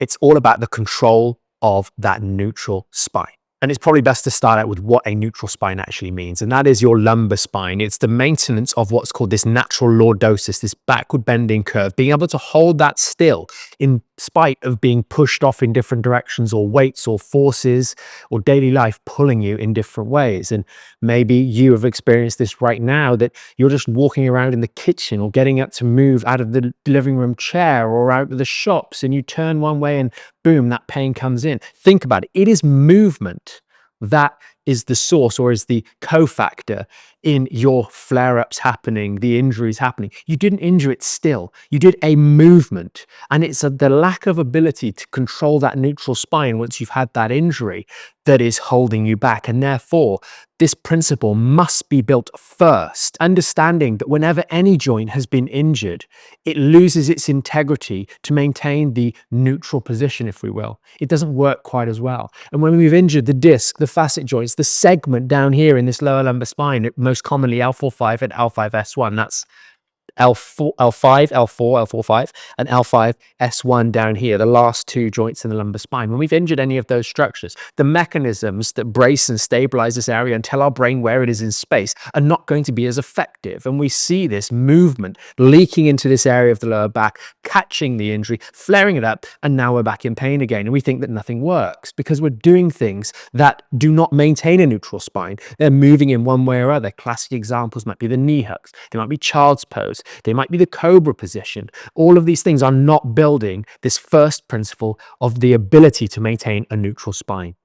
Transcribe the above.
It's all about the control of that neutral spine. And it's probably best to start out with what a neutral spine actually means. And that is your lumbar spine. It's the maintenance of what's called this natural lordosis, this backward bending curve, being able to hold that still in spite of being pushed off in different directions, or weights or forces or daily life pulling you in different ways. And maybe you have experienced this right now, that you're just walking around in the kitchen or getting up to move out of the living room chair or out of the shops, and you turn one way and boom, that pain comes in. Think about it. It is movement that is the source, or is the cofactor in your flare-ups happening, the injuries happening. You didn't injure it still. You did a movement. And it's the lack of ability to control that neutral spine once you've had that injury that is holding you back. And therefore, this principle must be built first, understanding that whenever any joint has been injured, it loses its integrity to maintain the neutral position, if we will. It doesn't work quite as well. And when we've injured the disc, the facet joints, the segment down here in this lower lumbar spine, most commonly L4-5 and L5-S1, that's L4, L5, L4, L4-5, and L5-S1 down here, the last two joints in the lumbar spine. When we've injured any of those structures, the mechanisms that brace and stabilize this area and tell our brain where it is in space are not going to be as effective. And we see this movement leaking into this area of the lower back, catching the injury, flaring it up, and now we're back in pain again. And we think that nothing works because we're doing things that do not maintain a neutral spine. They're moving in one way or other. Classic examples might be the knee hugs. They might be child's pose. They might be the cobra position. All of these things are not building this first principle of the ability to maintain a neutral spine.